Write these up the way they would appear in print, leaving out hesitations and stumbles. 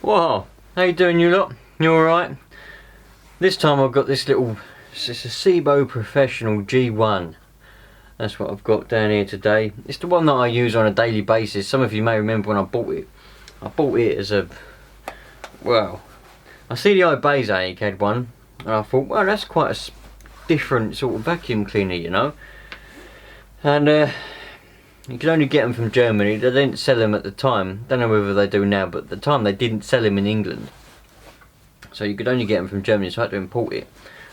Whoa, how you doing, you lot? You alright? This time I've got this little, it's a Sebo Proffesional G1. That's what I've got down here today. It's the one that I use on a daily basis. Some of you may remember when I bought it. I bought it as a, well, I see the Ibezaic had one, and I thought, well, that's quite a different sort of vacuum cleaner, you know. And you could only get them from Germany. They didn't sell them at the time. Don't know whether they do now, but at the time they didn't sell them in England. So you could only get them from Germany, so I had to import it.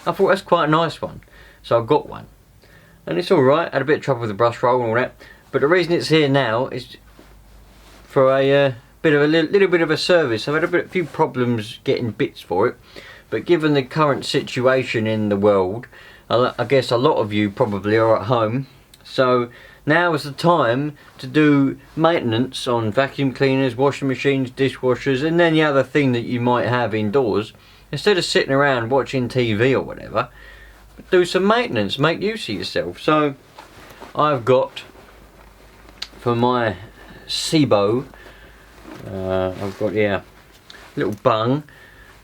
I thought that's quite a nice one, so I got one. And it's alright. Had a bit of trouble with the brush roll and all that. But the reason it's here now is for a little bit of a service. I've had a few problems getting bits for it. But given the current situation in the world, I guess a lot of you probably are at home. So now is the time to do maintenance on vacuum cleaners, washing machines, dishwashers, and any other thing that you might have indoors. Instead of sitting around watching TV or whatever, do some maintenance, make use of yourself. So I've got, for my Sebo, I've got here a little bung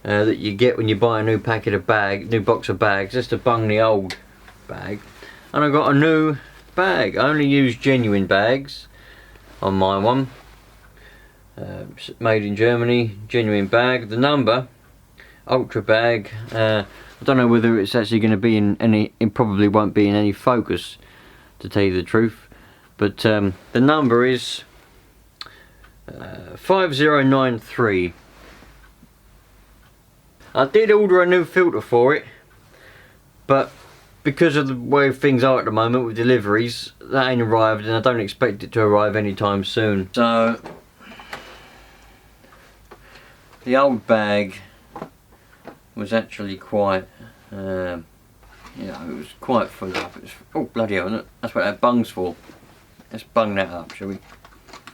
that you get when you buy a new new box of bags, just to bung the old bag. And I've got a new bag. I only use genuine bags on my one, made in Germany, genuine bag. The number, ultra bag. I don't know whether it's actually going to be in any, it probably won't be in any focus, to tell you the truth, but the number is 5093. I did order a new filter for it, but because of the way things are at the moment with deliveries, that ain't arrived, and I don't expect it to arrive anytime soon. So the old bag was actually quite, you know, it was quite full up. It was, oh bloody hell, that's what that bung's for. Let's bung that up, shall we?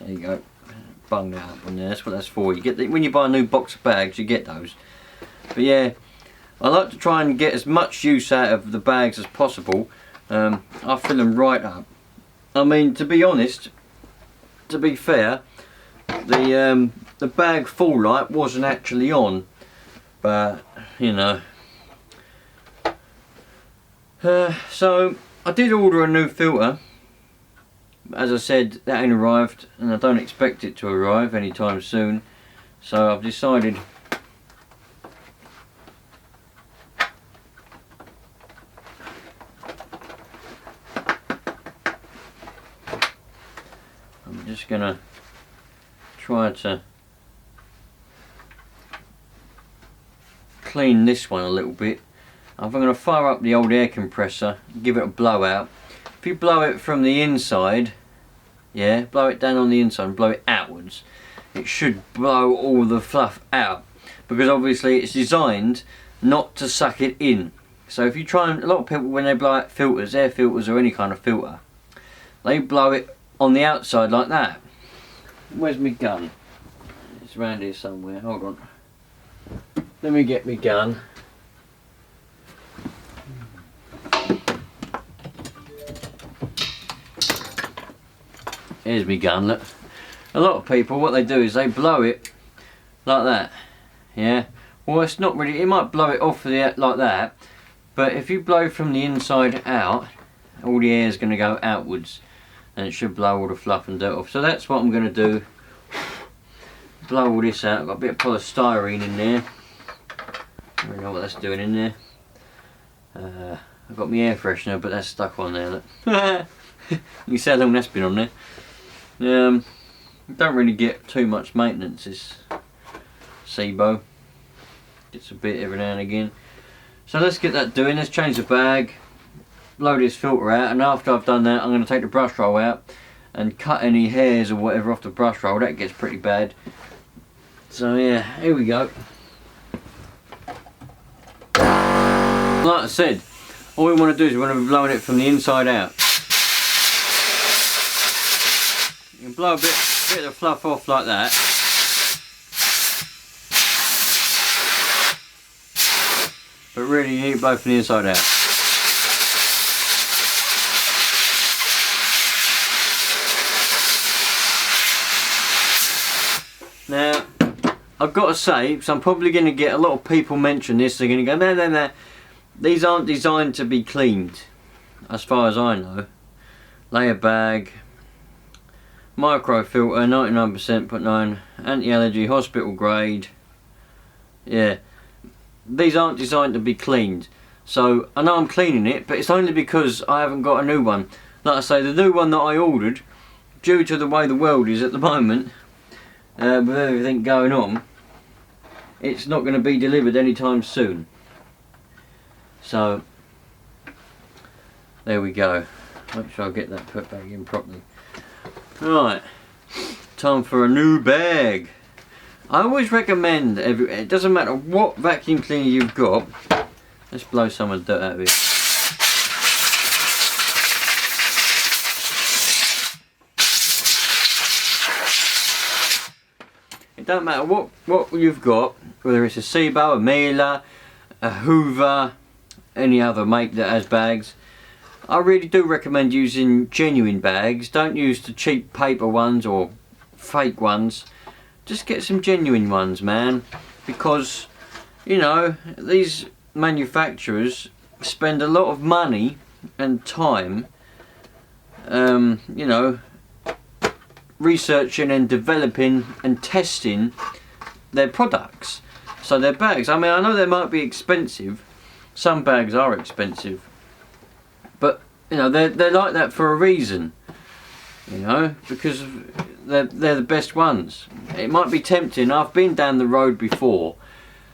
There you go, bung that up on there. That's what that's for. You get when you buy a new box of bags, you get those. But yeah, I like to try and get as much use out of the bags as possible. I fill them right up. I mean, to be honest, to be fair, the bag full light wasn't actually on, but you know. So I did order a new filter. As I said, that ain't arrived, and I don't expect it to arrive anytime soon. So I've decided I'm just gonna try to clean this one a little bit. I'm gonna fire up the old air compressor, give it a blowout. If you blow it from the inside, yeah, blow it down on the inside and blow it outwards, it should blow all the fluff out, because obviously it's designed not to suck it in. So if you try and, a lot of people when they blow out filters, air filters or any kind of filter, they blow it on the outside like that. Where's my gun? It's around here somewhere, hold on. Let me get my gun. Here's my gun, look. A lot of people, what they do is they blow it like that, yeah? Well, it's not really, it might blow it off the, like that, but if you blow from the inside out, all the air is going to go outwards, and it should blow all the fluff and dirt off. So that's what I'm going to do. Blow all this out. I've got a bit of polystyrene in there. I don't know what that's doing in there. I've got my air freshener, but that's stuck on there, look. You can see how long that's been on there. Don't really get too much maintenance, this Sebo. Gets a bit every now and again. So let's get that doing. Let's change the bag, blow this filter out, and after I've done that I'm going to take the brush roll out and cut any hairs or whatever off the brush roll. That gets pretty bad. So yeah, here we go. Like I said, all we want to do is we want to be blowing it from the inside out. You can blow a bit of the fluff off like that. But really you need to blow from the inside out. Now, I've got to say, because I'm probably going to get a lot of people mention this, they're going to go, no, no, no, these aren't designed to be cleaned, as far as I know. Layer bag, microfilter, 99.9, anti-allergy, hospital grade. Yeah, these aren't designed to be cleaned. So I know I'm cleaning it, but it's only because I haven't got a new one. Like I say, the new one that I ordered, due to the way the world is at the moment, with everything going on, it's not going to be delivered anytime soon. So there we go. Make sure I get that put back in properly. Right, time for a new bag. I always recommend, it doesn't matter what vacuum cleaner you've got. Let's blow some of the dirt out of it. It don't matter what you've got, whether it's a Sebo, a Miele, a Hoover, any other make that has bags. I really do recommend using genuine bags. Don't use the cheap paper ones or fake ones. Just get some genuine ones, man, because you know these manufacturers spend a lot of money and time you know, researching and developing and testing their products. So their bags, I mean, I know they might be expensive, some bags are expensive, but you know they're like that for a reason, you know, because they're the best ones. It might be tempting. I've been down the road before.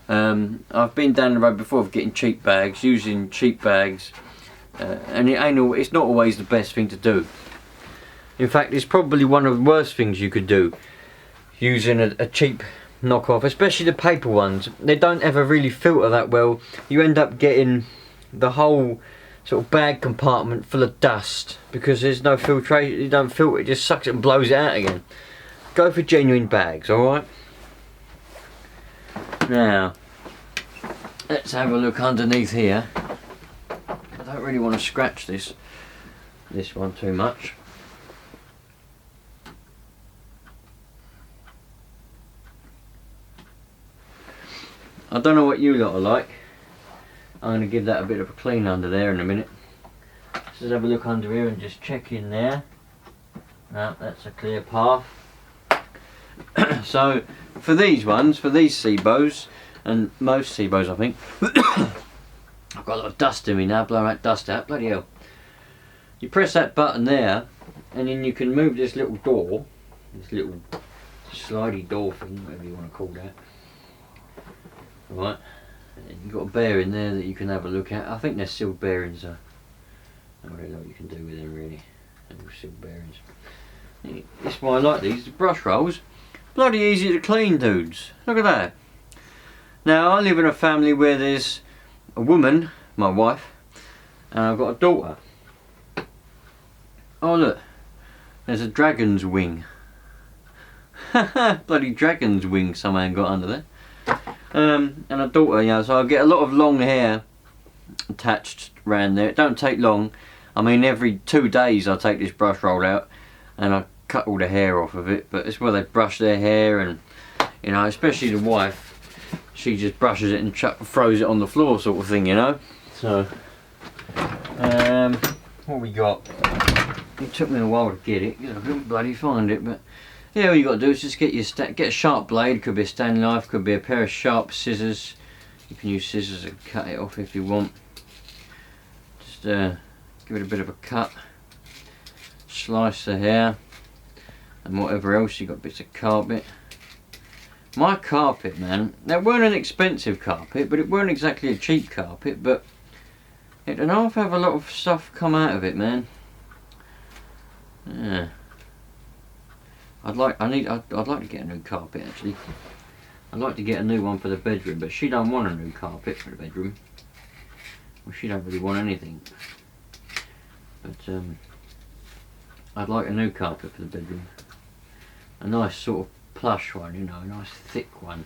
I've been down the road before of getting cheap bags, using cheap bags, and it's not always the best thing to do. In fact, it's probably one of the worst things you could do, using a cheap knockoff, especially the paper ones. They don't ever really filter that well. You end up getting the whole sort of bag compartment full of dust because there's no filtration. You don't filter it, just sucks it and blows it out again. Go for genuine bags, alright? Now, let's have a look underneath here. I don't really want to scratch this one too much. I don't know what you lot are like. I'm going to give that a bit of a clean under there in a minute. Let's just have a look under here and just check in there. No, that's a clear path. So for these ones, for these Sebos, and most Sebos I think, I've got a lot of dust in me now, blow that dust out, bloody hell. You press that button there and then you can move this little door, this little slidey door thing, whatever you want to call that. Right, and you've got a bearing there that you can have a look at. I think they're sealed bearings. I don't really know what you can do with them really. They're sealed bearings. That's why I like these brush rolls. Bloody easy to clean, dudes. Look at that. Now I live in a family where there's a woman, my wife, and I've got a daughter. Oh look, there's a dragon's wing. Bloody dragon's wing somehow got under there. And a daughter, you know, so I get a lot of long hair attached around there. It don't take long. I mean, every 2 days I take this brush roll out and I cut all the hair off of it, but it's where they brush their hair, and you know, especially the wife, she just brushes it and throws it on the floor sort of thing, you know. So what we got? It took me a while to get it, I couldn't bloody find it, but yeah, all you got to do is just get a sharp blade. Could be a Stanley knife, could be a pair of sharp scissors. You can use scissors and cut it off if you want. Just give it a bit of a cut, slice the hair and whatever else. You got bits of carpet. My carpet, man, that weren't an expensive carpet, but it weren't exactly a cheap carpet, but it enough have a lot of stuff come out of it, man. Yeah, I'd like to get a new carpet actually. I'd like to get a new one for the bedroom, but she don't want a new carpet for the bedroom. Well, she don't really want anything. But I'd like a new carpet for the bedroom. A nice sort of plush one, you know, a nice thick one.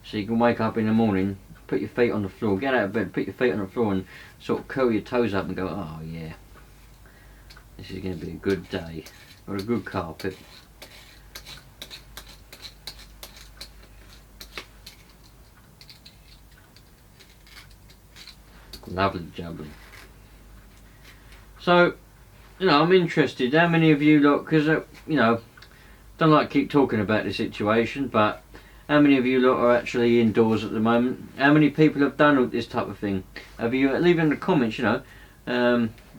So you can wake up in the morning, put your feet on the floor, get out of bed, put your feet on the floor and sort of curl your toes up and go, oh yeah, this is going to be a good day. Got a good carpet. Lovely jubbly. So, you know, I'm interested. How many of you lot, because, you know, don't like to keep talking about the situation, but how many of you lot are actually indoors at the moment? How many people have done all this type of thing? Have you, leave in the comments, you know,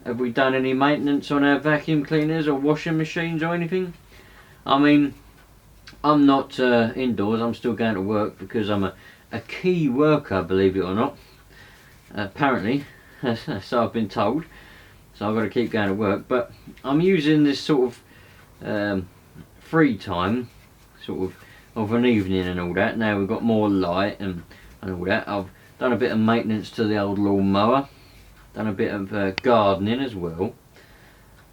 have we done any maintenance on our vacuum cleaners or washing machines or anything? I mean, I'm not indoors, I'm still going to work because I'm a key worker, believe it or not. Apparently, so I've been told. So I've got to keep going to work, but I'm using this sort of free time, sort of an evening and all that. Now we've got more light and all that. I've done a bit of maintenance to the old lawnmower, done a bit of gardening as well,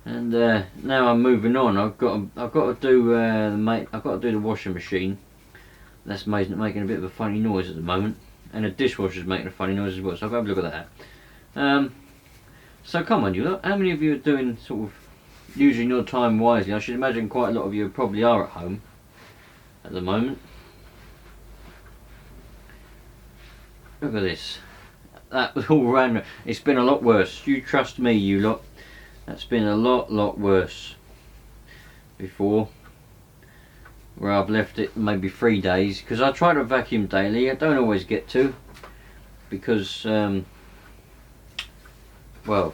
and now I'm moving on. I've got to do the washing machine. That's making a bit of a funny noise at the moment, and the dishwasher's making a funny noise as well. So I'll have a look at that. So come on, you lot. How many of you are doing sort of using your time wisely? I should imagine quite a lot of you probably are at home at the moment. Look at this. That was all random. It's been a lot worse. You trust me, you lot. That's been a lot worse before, where I've left it maybe 3 days, because I try to vacuum daily. I don't always get to, because well,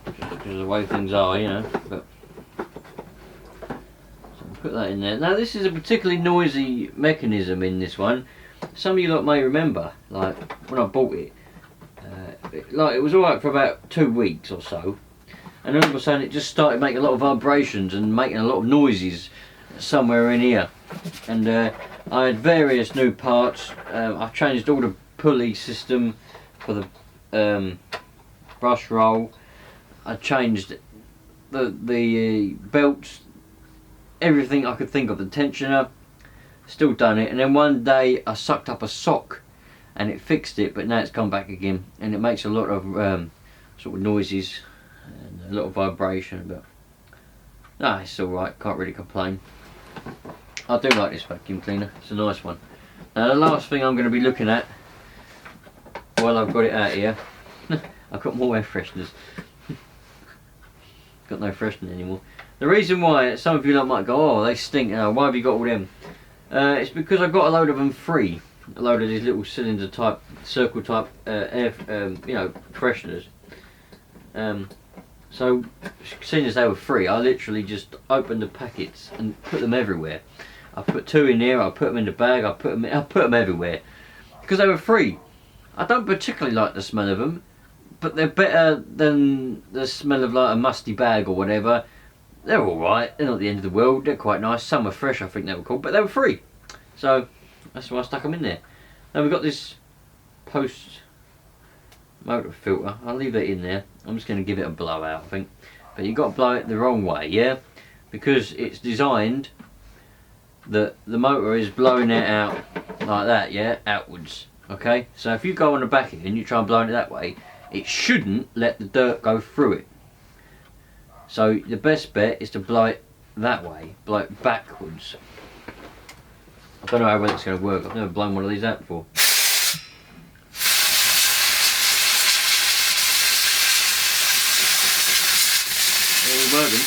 just because of the way things are, you know. But so I'll put that in there. Now this is a particularly noisy mechanism in this one. Some of you lot may remember, like when I bought it, like it was alright for about 2 weeks or so, and all of a sudden it just started making a lot of vibrations and making a lot of noises somewhere in here. And I had various new parts. I've changed all the pulley system for the brush roll. I changed the belts, everything I could think of, the tensioner, still done it. And then one day I sucked up a sock and it fixed it, but now it's come back again, and it makes a lot of sort of noises and a lot of vibration, but no, it's alright, can't really complain. I do like this vacuum cleaner, it's a nice one. Now the last thing I'm going to be looking at while I've got it out here, I've got more air fresheners. Got no freshener anymore. The reason why some of you lot might go, oh they stink, why have you got all them? It's because I got a load of them free. A load of these little cylinder type, circle type air, you know, fresheners. So seeing as they were free, I literally just opened the packets and put them everywhere. I put 2 in here, I put them in the bag, I put them everywhere because they were free. I don't particularly like the smell of them, but they're better than the smell of like a musty bag or whatever. They're alright, they're not the end of the world, they're quite nice. Some were fresh, I think they were called, but they were free. So that's why I stuck them in there. Now we've got this post motor filter. I'll leave it in there. I'm just going to give it a blowout, I think. But you've got to blow it the wrong way, yeah? Because it's designed that the motor is blowing it out like that, yeah? Outwards, okay? So if you go on the back of it and you try and blow it that way, it shouldn't let the dirt go through it. So the best bet is to blow it that way, blow it backwards. I don't know how well it's going to work. I've never blown one of these out before. It's working.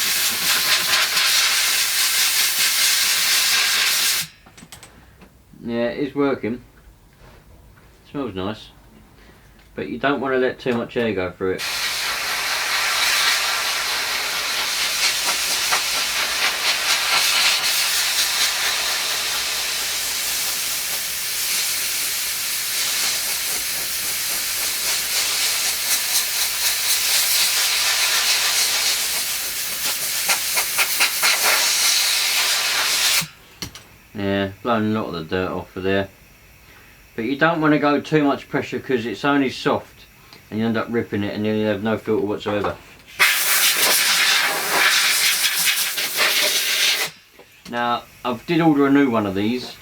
Yeah, it is working. It smells nice. But you don't want to let too much air go through it. Yeah, blowing a lot of the dirt off of there. But you don't want to go too much pressure because it's only soft and you end up ripping it and then you have no filter whatsoever. Now, I did order a new one of these.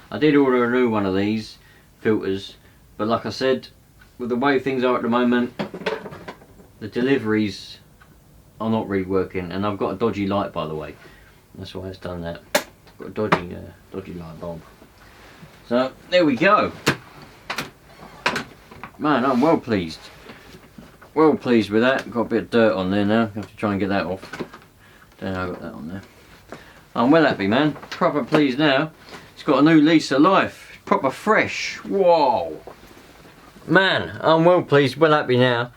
I did order a new one of these filters, but like I said, with the way things are at the moment, the deliveries are not really working, and I've got a dodgy light, by the way. That's why it's done that. I've got a dodgy light bulb. So there we go. Man, I'm well pleased. Well pleased with that. Got a bit of dirt on there now. Have to try and get that off. Don't know, I got that on there. I'm well happy, man. Proper pleased now. It's got a new lease of life. Proper fresh. Whoa. Man, I'm well pleased, well happy now.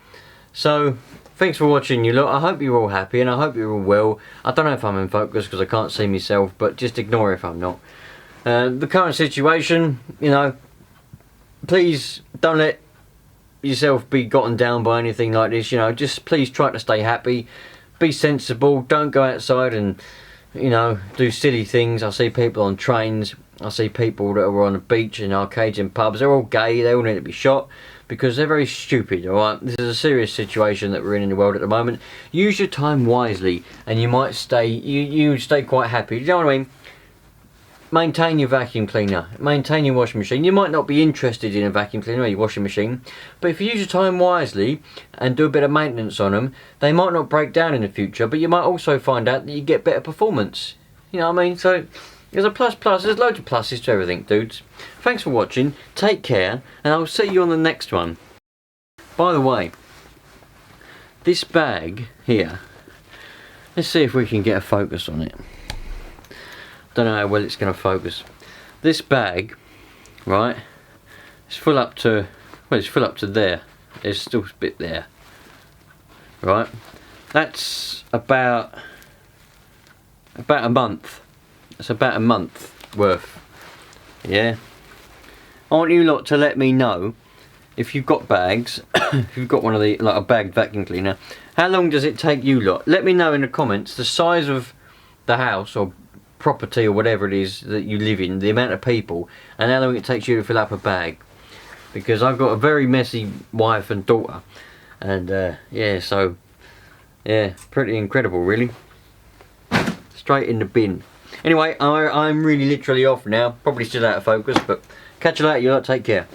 So, thanks for watching, you lot. I hope you're all happy and I hope you're all well. I don't know if I'm in focus because I can't see myself, but just ignore if I'm not. The current situation, you know, please don't let yourself be gotten down by anything like this. You know, just please try to stay happy, be sensible, don't go outside and, you know, do silly things. I see people on trains, I see people that are on the beach and arcades and pubs. They're all gay, they all need to be shot because they're very stupid. Alright, this is a serious situation that we're in the world at the moment. Use your time wisely and you might stay, you stay quite happy. You know what I mean? Maintain your vacuum cleaner, maintain your washing machine. You might not be interested in a vacuum cleaner or your washing machine, but if you use your time wisely and do a bit of maintenance on them, they might not break down in the future, but you might also find out that you get better performance. You know what I mean? So there's a plus, there's loads of pluses to everything, dudes. Thanks for watching, take care, and I'll see you on the next one. By the way, this bag here, let's see if we can get a focus on it. Don't know how well it's going to focus. This bag, right, it's full up to, well, it's full up to there. There's still a bit there, right. That's about a month. It's about a month worth. Yeah. I want you lot to let me know if you've got bags, if you've got one of the, like a bagged vacuum cleaner. How long does it take you lot? Let me know in the comments the size of the house or property or whatever it is that you live in, the amount of people, and how long it takes you to fill up a bag, because I've got a very messy wife and daughter, and yeah, so yeah, pretty incredible really. Straight in the bin. Anyway, I'm really literally off now, probably still out of focus, but catch you later, you lot, take care.